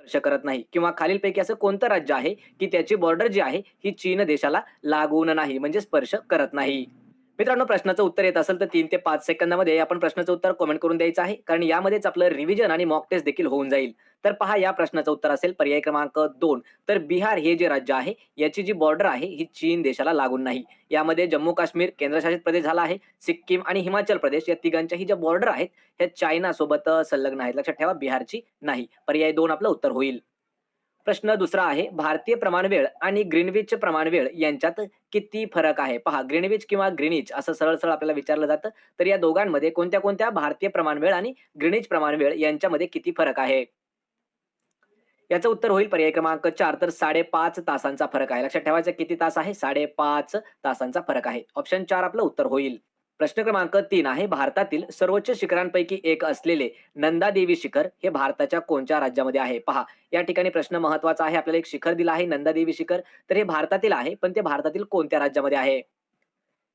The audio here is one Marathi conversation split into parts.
स्पर्श करत नाही किंवा खालीलपैकी असं कोणतं राज्य आहे, की त्याची बॉर्डर जी आहे, ही चीन देशाला लागून नाही, म्हणजे स्पर्श करत नाही. मित्रांनो, प्रश्नाचं उत्तर येत असेल तर 3 ते 5 सेकंदामध्ये आपण प्रश्नाचं उत्तर कमेंट करून द्यायचं आहे. कारण यामध्येच आपलं रिव्हिजन आणि मॉक टेस्ट देखील होऊन जाईल. तर पहा, या प्रश्नाचं उत्तर असेल पर्याय क्रमांक 2. तर बिहार हे जे राज्य आहे, याची जी बॉर्डर आहे, ही चीन देशाला लागून नाही. यामध्ये जम्मू-काश्मीर केंद्रशासित प्रदेश झाला आहे. सिक्कीम आणि हिमाचल प्रदेश या तिघांच्याही ज्या बॉर्डर आहेत, ह्या चायनासोबत संलग्न आहेत. लक्षात ठेवा, बिहारची नाही. पर्याय 2 आपलं उत्तर होईल. प्रश्न दुसरा आहे, भारतीय प्रमाणवेळ आणि ग्रीनविच प्रमाणवेळ यांच्यात किती फरक आहे? पहा, ग्रीनविच किंवा ग्रीनिच असं सरळ-सरळ आपल्याला विचारलं जातं. तर या दोघांमध्ये कोणत्या-कोणत्या भारतीय प्रमाणवेळ आणि ग्रीनिच प्रमाणवेळ यांच्यामध्ये किती फरक आहे? याचं उत्तर होईल पर्याय क्रमांक 4. तर 5.5 तासांचा फरक आहे. लक्षात ठेवायचं किती तास आहे? 5.5 तासांचा फरक आहे. ऑप्शन 4 आपलं उत्तर होईल. प्रश्न क्रमांक 3 आहे, भारतातील सर्वोच्च शिखरांपैकी एक असलेले नंदा देवी शिखर हे भारताच्या कोणत्या राज्यामध्ये आहे? पहा, या ठिकाणी प्रश्न महत्वाचा आहे. आपल्याला एक शिखर दिलं आहे नंदा देवी शिखर. तर हे भारतातील आहे, पण ते भारतातील कोणत्या राज्यामध्ये आहे?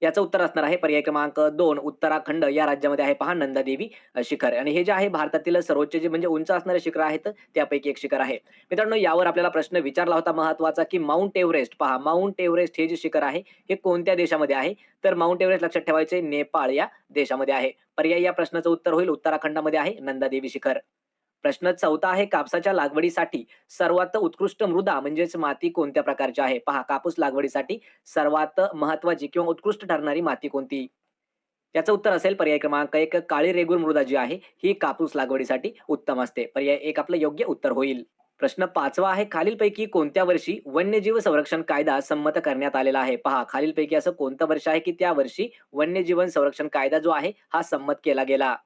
याचं उत्तर असणार आहे पर्याय क्रमांक 2. उत्तराखंड या राज्यामध्ये आहे पहा नंदादेवी शिखर. आणि हे जे आहे भारतातील सर्वोच्च जे म्हणजे उंच असणारे शिखर आहेत, त्यापैकी एक शिखर आहे. मित्रांनो, यावर आपल्याला प्रश्न विचारला होता महत्त्वाचा, की माउंट एव्हरेस्ट पहा, माउंट एव्हरेस्ट हे जे शिखर आहे, हे कोणत्या देशामध्ये आहे? तर माउंट एव्हरेस्ट लक्षात ठेवायचे नेपाळ या देशामध्ये आहे. पर्यायी या प्रश्नाचं उत्तर होईल उत्तराखंडमध्ये आहे नंदादेवी शिखर. प्रश्न 4 आहे, कापसाच्या लागवडीसाठी सर्वात उत्कृष्ट मृदा म्हणजेच माती कोणत्या प्रकारची आहे? पहा, कापूस लागवडीसाठी सर्वात महत्त्वाची किंवा उत्कृष्ट ठरणारी माती कोणती? याचं उत्तर असेल पर्याय क्रमांक 1. काळी रेगूर मृदा जी आहे, ही कापूस लागवडीसाठी उत्तम असते. पर्याय 1 आपलं योग्य उत्तर होईल. प्रश्न 5वा आहे, खालीलपैकी कोणत्या वर्षी वन्यजीव संरक्षण कायदा संमत करण्यात आलेला आहे? पहा, खालीलपैकी असं कोणतं वर्ष आहे, की त्या वर्षी वन्यजीवन संरक्षण कायदा जो आहे, हा संमत केला गेला?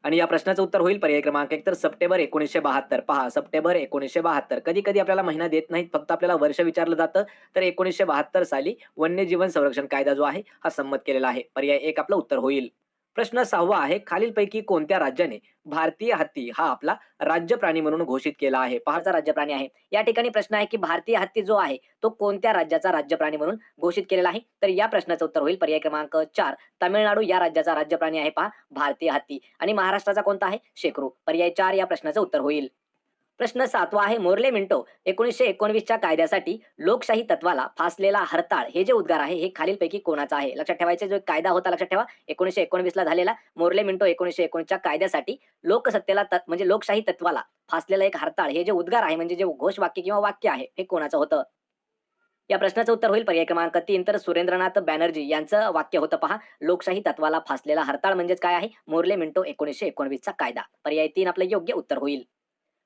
आणि या प्रश्नाचं उत्तर होईल पर्याय क्रमांक 1. तर सप्टेंबर 1972. पहा, सप्टेंबर 1972. कधी-कधी आपल्याला महिना देत नाहीत, फक्त आपल्याला वर्ष विचारलं जातं. तर 1972 साली वन्यजीवन संरक्षण कायदा जो आहे, हा संमत केलेला आहे. पर्याय 1 आपलं उत्तर होईल. प्रश्न 6वा आहे, खालीलपैकी कोणत्या राज्याने भारतीय हत्ती हा आपला राज्य प्राणी म्हणून घोषित केला आहे? पहाचा राज्य प्राणी आहे. या ठिकाणी प्रश्न आहे, की भारतीय हत्ती जो आहे, तो कोणत्या राज्याचा राज्य प्राणी म्हणून घोषित केलेला आहे? तर या प्रश्नाचं उत्तर होईल पर्याय क्रमांक 4. तामिळनाडू या राज्याचा राज्य प्राणी आहे पहा भारतीय हत्ती. आणि महाराष्ट्राचा कोणता आहे? शेकरू. पर्याय 4 या प्रश्नाचं उत्तर होईल. प्रश्न 7वा आहे, मोर्ले मिंटो 1919च्या कायद्यासाठी लोकशाही तत्वाला फासलेला हरताळ हे जे उद्गार आहे, हे खालीलपैकी कोणाचा आहे? लक्षात ठेवायचे, जो एक कायदा होता लक्षात ठेवा 1919 ला झालेला मोर्ले मिंटो 1919च्या कायद्यासाठी लोकसत्तेला म्हणजे लोकशाही तत्वाला फासलेला एक हरताळ हे जे उद्गार आहे, म्हणजे जे घोषवाक्य किंवा वाक्य आहे, हे कोणाचं होतं? या प्रश्नाचं उत्तर होईल पर्याय क्रमांक 3. तर सुरेंद्रनाथ बॅनर्जी यांचं वाक्य होतं पहा, लोकशाही तत्वाला फासलेला हरताळ म्हणजेच काय आहे? मोर्ले मिंटो 1919 चा कायदा. पर्याय 3 आपलं योग्य उत्तर होईल.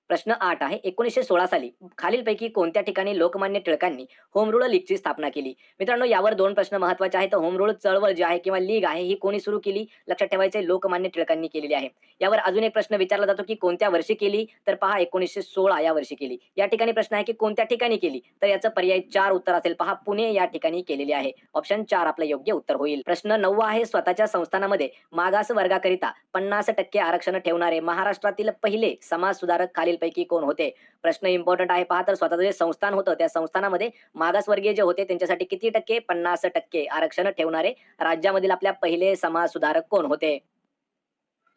प्रश्न 8 आहे, 1916 साली खालीलपैकी कोणत्या ठिकाणी लोकमान्य टिळकांनी होम रूल लीगची स्थापना केली? मित्रांनो, यावर 2 प्रश्न महत्त्वाचे आहेत. होम रूल चळवळ जी आहे किंवा लीग आहे, ही कोणी सुरू केली? लक्षात ठेवायचे, लोकमान्य टिळकांनी केलेली आहे. यावर अजून एक प्रश्न विचारला जातो, की कोणत्या वर्षी केली? तर पहा 1916 या वर्षी केली. या ठिकाणी प्रश्न आहे, की कोणत्या ठिकाणी केली? तर याचं पर्याय 4 उत्तर असेल पहा, पुणे या ठिकाणी केलेली आहे. ऑप्शन 4 आपलं योग्य उत्तर होईल. प्रश्न 9 आहे, स्वतःच्या संस्थानामध्ये मागास वर्गाकरिता 50% आरक्षण ठेवणारे महाराष्ट्रातील पहिले समाज सुधारक खालीलपैकी कोण होते? प्रश्न इम्पॉर्टंट आहे पहा. तर स्वतःचं जे संस्थान होतं, त्या संस्थानामध्ये मागासवर्गीय जे होते त्यांच्यासाठी किती टक्के? 50% आरक्षण ठेवणारे राज्यामधील आपल्या पहिले समाज सुधारक कोण होते?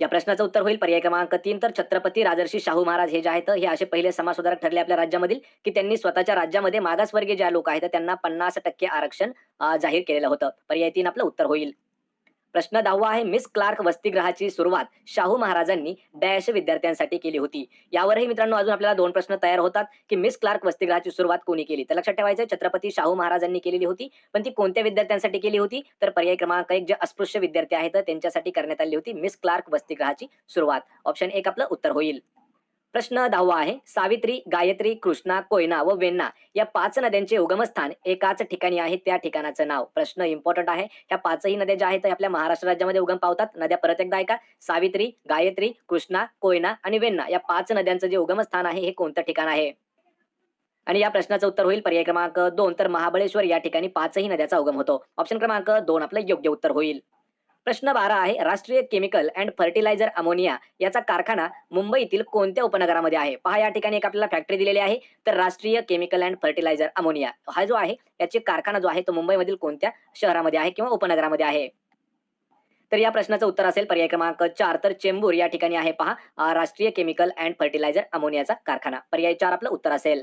या प्रश्नाचं उत्तर होईल पर्याय क्रमांक 3. तर छत्रपती राजर्षी शाहू महाराज हे जे आहेत, हे असे पहिले समाजसुधारक ठरले आपल्या राज्यामधील, की त्यांनी स्वतःच्या राज्यामध्ये मागासवर्गीय ज्या लोक आहेत त्यांना 50% आरक्षण जाहीर केलेलं होतं. पर्याय 3 आपलं उत्तर होईल. प्रश्न 10वा आहे, मिस क्लार्क वसतिगृहाची सुरुवात शाहू महाराजांनी डॅश विद्यार्थ्यांसाठी केली होती. यावरही मित्रांनो अजून आपल्याला 2 प्रश्न तयार होतात, की मिस क्लार्क वसतिगृहाची सुरुवात कोणी केली? तर लक्षात ठेवायचं, छत्रपती शाहू महाराजांनी केलेली होती. पण ती कोणत्या विद्यार्थ्यांसाठी केली होती? तर पर्याय क्रमांक 1, जे अस्पृश्य विद्यार्थी आहेत त्यांच्यासाठी करण्यात आली होती मिस क्लार्क वसतिगृहाची सुरुवात. ऑप्शन 1 आपलं उत्तर होईल. प्रश्न 10वा आहे, सावित्री, गायत्री, कृष्णा, कोयना व वेण्णा या 5 नद्यांचे उगमस्थान एकाच ठिकाणी आहे, त्या ठिकाणाचं नाव. प्रश्न इम्पॉर्टंट आहे. ह्या 5ही नद्या ज्या आहेत, त्या आपल्या महाराष्ट्र राज्यामध्ये उगम पावतात. नद्या परत एकदा ऐका. सावित्री, गायत्री, कृष्णा, कोयना आणि वेण्णा या 5 नद्यांचं जे उगमस्थान आहे, हे कोणतं ठिकाण आहे? आणि या प्रश्नाचं उत्तर होईल पर्याय क्रमांक 2. तर महाबळेश्वर या ठिकाणी 5ही नद्याचा उगम होतो. ऑप्शन क्रमांक 2 आपलं योग्य उत्तर होईल. प्रश्न 12 आहे, राष्ट्रीय केमिकल अँड फर्टिलायझर अमोनिया याचा कारखाना मुंबईतील कोणत्या उपनगरामध्ये आहे? पहा, या ठिकाणी एक आपल्याला फॅक्टरी दिलेली आहे. तर राष्ट्रीय केमिकल अँड फर्टिलायझर अमोनिया हा जो आहे, याचे कारखाना जो आहे तो मुंबईमधील कोणत्या शहरामध्ये आहे किंवा उपनगरामध्ये आहे? तर या प्रश्नाचं उत्तर असेल पर्याय क्रमांक 4 तर चेंबूर या ठिकाणी आहे पहा राष्ट्रीय केमिकल अँड फर्टिलायझर अमोनियाचा कारखाना. पर्याय 4 आपलं उत्तर असेल.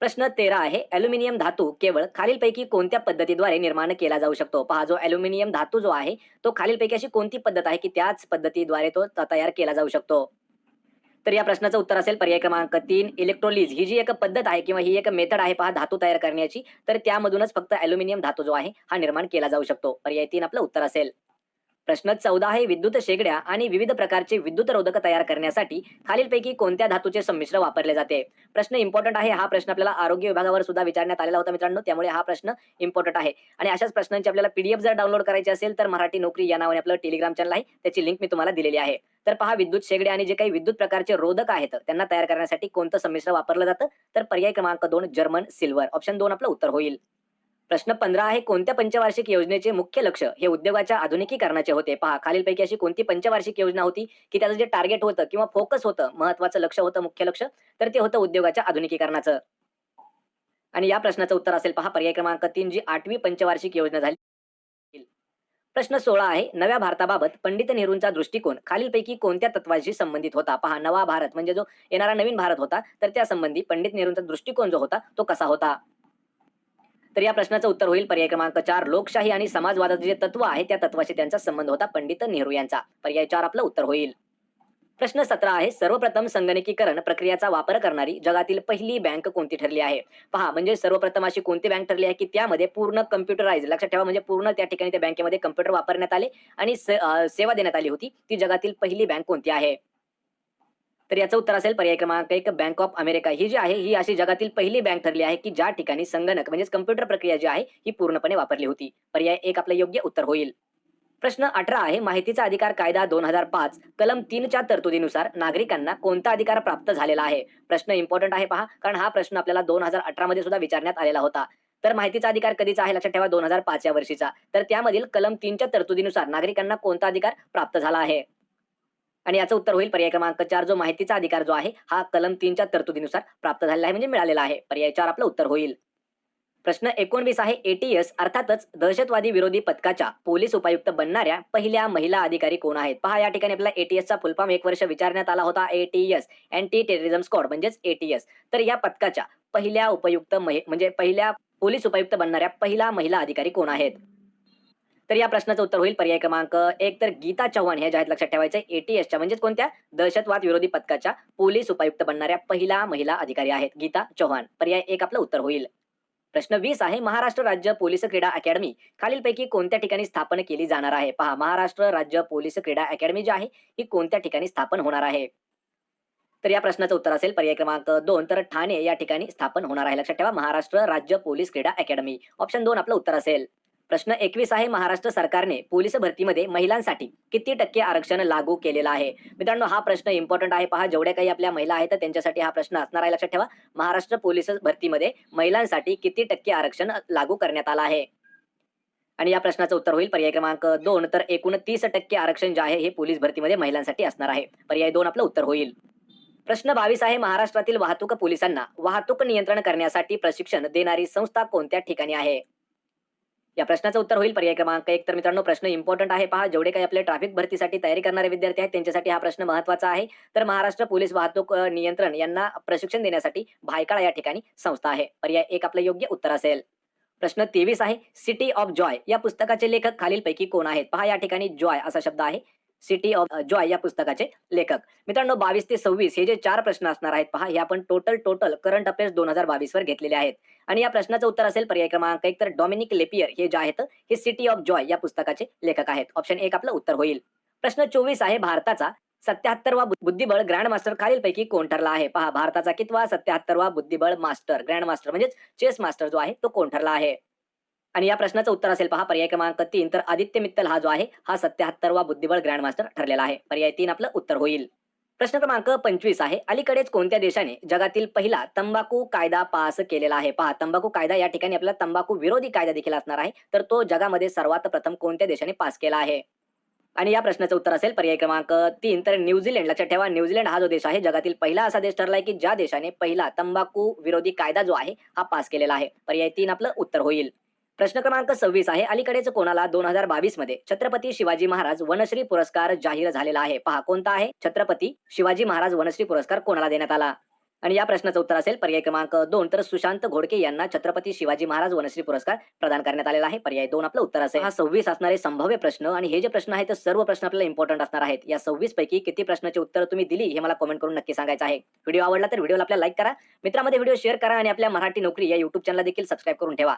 प्रश्न 13 आहे ॲल्युमिनियम धातू केवळ खालीलपैकी कोणत्या पद्धतीद्वारे निर्माण केला जाऊ शकतो? पहा जो ॲल्युमिनियम धातू जो आहे तो खालीलपैकी अशी कोणती पद्धत आहे की त्याच पद्धतीद्वारे तो तयार केला जाऊ शकतो? तर या प्रश्नाचं उत्तर असेल पर्याय क्रमांक 3 इलेक्ट्रोलिज. ही जी एक पद्धत आहे किंवा ही एक मेथड आहे पहा धातू तयार करण्याची, तर त्यामधूनच फक्त ॲल्युमिनियम धातू जो आहे हा निर्माण केला जाऊ शकतो. पर्याय 3 आपलं उत्तर असेल. प्रश्न 14 आहे विद्युत शेगड्या आणि विविध प्रकारचे विद्युत रोधक तयार करण्यासाठी खालीलपैकी कोणत्या धातूचे संमिश्र वापरले जाते? प्रश्न इम्पॉर्टंट आहे. हा प्रश्न आपल्याला आरोग्य विभागावर सुद्धा विचारण्यात आलेला होता मित्रांनो, त्यामुळे हा प्रश्न इम्पॉर्टंट आहे. आणि अशाच प्रश्नांची आपल्याला पीडीएफ जर डाउनलोड करायची असेल तर मराठी नोकरी या नावाने आपलं टेलिग्राम चॅनल आहे, त्याची लिंक मी तुम्हाला दिलेली आहे. तर पहा विद्युत शेगडे आणि जे काही विद्युत प्रकारचे रोधक आहेत त्यांना तयार करण्यासाठी कोणतं संमिश्र वापरलं जातं? तर पर्याय क्रमांक 2 जर्मन सिल्वर. ऑप्शन 2 आपलं उत्तर होईल. प्रश्न 15 आहे कोणत्या पंचवार्षिक योजनेचे मुख्य लक्ष हे उद्योगाच्या आधुनिकीकरणाचे होते? पहा खालीलपैकी अशी कोणती पंचवार्षिक योजना होती की त्याचं जे टार्गेट होतं किंवा फोकस होतं, महत्वाचं लक्ष होतं, मुख्य लक्ष, तर ते होतं उद्योगाच्या आधुनिकीकरणाचं. आणि या प्रश्नाचं उत्तर असेल पहा पर्याय क्रमांक 3 जी 8वी पंचवार्षिक योजना झाली. प्रश्न 16 आहे नव्या भारताबाबत पंडित नेहरूंचा दृष्टिकोन खालीलपैकी कोणत्या तत्वाशी संबंधित होता? पहा नवा भारत म्हणजे जो येणारा नवीन भारत होता, तर त्या संबंधी पंडित नेहरूंचा दृष्टिकोन जो होता तो कसा होता? तर या प्रश्नाचं उत्तर होईल पर्याय क्रमांक 4 लोकशाही आणि समाजवादाचे जे तत्व आहे त्या तत्वाशी त्यांचा संबंध होता पंडित नेहरू यांचा. पर्याय 4 आपलं उत्तर होईल. प्रश्न 17 आहे सर्वप्रथम संगणकीकरण प्रक्रियेचा वापर करणारी जगातील पहिली बँक कोणती ठरली आहे? पहा म्हणजे सर्वप्रथम अशी कोणती बँक ठरली आहे की त्यामध्ये पूर्ण कम्प्युटराइज, लक्षात ठेवा म्हणजे पूर्ण त्या ठिकाणी त्या बँकेमध्ये कम्प्युटर वापरण्यात आले आणि सेवा देण्यात आली होती. ती जगातील पहिली बँक कोणती आहे? तर याचं उत्तर असेल पर्याय क्रमांक 1 बँक ऑफ अमेरिका. ही जी आहे ही अशी जगातील पहिली बँक ठरली आहे की ज्या ठिकाणी संगणक म्हणजेच कम्प्युटर प्रक्रिया जी आहे ही पूर्णपणे वापरली होती. पर्याय 1 आपलं योग्य उत्तर होईल. प्रश्न 18 आहे माहितीचा अधिकार कायदा 2005 कलम 3 च्या तरतुदीनुसार नागरिकांना कोणता अधिकार प्राप्त झालेला आहे? प्रश्न इम्पॉर्टंट आहे पहा, कारण हा प्रश्न आपल्याला 2018 मध्ये सुद्धा विचारण्यात आलेला होता. तर माहितीचा अधिकार कधीचा आहे? लक्षात ठेवा 2005 या वर्षीचा. तर त्यामधील कलम 3 च्या तरतुदीनुसार नागरिकांना कोणता अधिकार प्राप्त झाला आहे? आणि याचं उत्तर होईल पर्याय क्रमांक 4 जो माहितीचा अधिकार जो आहे हा कलम 3 च्या तरतुदीनुसार प्राप्त झालेला आहे म्हणजे मिळालेला आहे. पर्याय 4 आपलं उत्तर होईल. प्रश्न 19 आहे एटीएस अर्थातच दहशतवादी विरोधी पथकाच्या पोलीस उपायुक्त बनणाऱ्या पहिल्या महिला अधिकारी कोण आहेत? पहा या ठिकाणी आपल्याला एटीएसचा फुल फॉर्म एक वर्ष विचारण्यात आला होता. एटीएस अँटी टेररिझम स्क्वॉड म्हणजेच एटीएस. तर या पथकाच्या पहिल्या उपयुक्त म्हणजे पहिल्या पोलीस उपायुक्त बनणाऱ्या पहिला महिला अधिकारी कोण आहेत? तर या प्रश्नाचं उत्तर होईल पर्याय क्रमांक 1 तर गीता चव्हाण हे ज्या आहेत लक्षात ठेवायचं एटीएसच्या म्हणजेच कोणत्या दहशतवाद विरोधी पथकाच्या पोलीस उपायुक्त बनणाऱ्या पहिला महिला अधिकारी आहेत गीता चव्हाण. पर्याय 1 आपलं उत्तर होईल. प्रश्न 20 आहे महाराष्ट्र राज्य पोलीस क्रीडा अकॅडमी खालीलपैकी कोणत्या ठिकाणी स्थापन केली जाणार आहे? पहा महाराष्ट्र राज्य पोलीस क्रीडा अकॅडमी जी आहे ही कोणत्या ठिकाणी स्थापन होणार आहे? तर या प्रश्नाचं उत्तर असेल पर्याय क्रमांक 2 तर ठाणे या ठिकाणी स्थापन होणार आहे. लक्षात ठेवा महाराष्ट्र राज्य पोलीस क्रीडा अकॅडमी. ऑप्शन 2 आपलं उत्तर असेल. प्रश्न 21 आहे महाराष्ट्र सरकारने पोलीस भरतीमध्ये महिलांसाठी किती टक्के आरक्षण लागू केलेलं आहे? मित्रांनो हा प्रश्न इम्पॉर्टंट आहे. पहा जेवढ्या काही आपल्या महिला आहेत त्यांच्यासाठी हा प्रश्न असणार आहे. लक्षात ठेवा महाराष्ट्र पोलीस भरतीमध्ये महिलांसाठी किती टक्के आरक्षण लागू करण्यात आलं आहे? आणि या प्रश्नाचं उत्तर होईल पर्याय क्रमांक 2 तर 29% आरक्षण जे आहे हे पोलीस भरतीमध्ये महिलांसाठी असणार आहे. पर्याय 2 आपलं उत्तर होईल. प्रश्न 22 आहे महाराष्ट्रातील वाहतूक पोलिसांना वाहतूक नियंत्रण करण्यासाठी प्रशिक्षण देणारी संस्था कोणत्या ठिकाणी आहे? या प्रश्नाचं उत्तर होईल पर्याय क्रमांक 1 तर मित्रांनो प्रश्न इम्पॉर्टंट आहे. पहा जेवढे काही आपले ट्रॅफिक भरतीसाठी तयारी करणारे विद्यार्थी आहेत त्यांच्यासाठी हा प्रश्न महत्वाचा आहे. तर महाराष्ट्र पोलीस वाहतूक नियंत्रण यांना प्रशिक्षण देण्यासाठी भायखळा या ठिकाणी संस्था आहे. पर्याय 1 आपलं योग्य उत्तर असेल. प्रश्न 23 आहे सिटी ऑफ जॉय या पुस्तकाचे लेखक खालीलपैकी कोण आहेत? पहा या ठिकाणी जॉय असा शब्द आहे. सिटी ऑफ जॉय या पुस्तकाचे लेखक. मित्रांनो 22 ते 26 हे जे 4 प्रश्न असणार आहेत पहा हे आपण टोटल करंट अफेअर्स 2022 वर घेतलेले आहेत. आणि या प्रश्नाचं उत्तर असेल पर्याय क्रमांक 1 तर डॉमिनिक लेपियर हे जे आहेत हे सिटी ऑफ जॉय या पुस्तकाचे लेखक आहेत. ऑप्शन 1 आपलं उत्तर होईल. प्रश्न 24 आहे भारताचा 77वा बुद्धिबळ ग्रँड मास्टर खालीलपैकी कोण ठरला आहे? पहा भारताचा कितवा 77वा बुद्धिबळ मास्टर ग्रँड मास्टर म्हणजेच चेस मास्टर जो आहे तो कोण ठरला आहे? आणि या प्रश्नाचं उत्तर असेल पहा पर्याय क्रमांक 3 तर आदित्य मित्तल हा जो आहे हा 77वा बुद्धिबळ ग्रँड मास्टर ठरलेला आहे. पर्याय 3 आपलं उत्तर होईल. प्रश्न क्रमांक 25 आहे अलीकडेच कोणत्या देशाने जगातील पहिला तंबाखू कायदा पास केलेला आहे? पहा तंबाखू कायदा या ठिकाणी आपल्याला तंबाखू विरोधी कायदा देखील असणार आहे. तर तो जगामध्ये सर्वात प्रथम कोणत्या देशाने पास केला आहे? आणि या प्रश्नाचं उत्तर असेल पर्याय क्रमांक 3 तर न्यूझीलंड. लक्षात ठेवा न्यूझीलंड हा जो देश आहे जगातील पहिला असा देश ठरलाय की ज्या देशाने पहिला तंबाखू विरोधी कायदा जो आहे हा पास केलेला आहे. पर्याय 3 आपलं उत्तर होईल. प्रश्न क्रमांक 26 आहे. अलीकडेच कोणाला 2022 मध्ये छत्रपती शिवाजी महाराज वनश्री पुरस्कार जाहीर झालेला आहे? पहा कोणता आहे? छत्रपती शिवाजी महाराज वनश्री पुरस्कार कोणाला देण्यात आला? आणि या प्रश्नाचं उत्तर असेल पर्याय क्रमांक 2. तर सुशांत घोडके यांना छत्रपती शिवाजी महाराज वनश्री पुरस्कार प्रदान करण्यात आलेला आहे. पर्याय 2 आपलं उत्तर असेल. हा 26 असणारे संभाव्य प्रश्न आणि हे जे प्रश्न आहेत ते सर्व प्रश्न आपल्याला इम्पॉर्टंट असणार आहेत. या 26 पैकी किती प्रश्नाची उत्तर तुम्ही दिली हे मला कमेंट करून नक्की सांगायचं आहे. व्हिडिओ आवडला तर व्हिडिओला आपल्याला लाईक करा, मित्रांमध्ये व्हिडिओ शेअर करा आणि आपल्या मराठी नोकरी या YouTube चॅनलला देखील सबस्क्राईब करून ठेवा.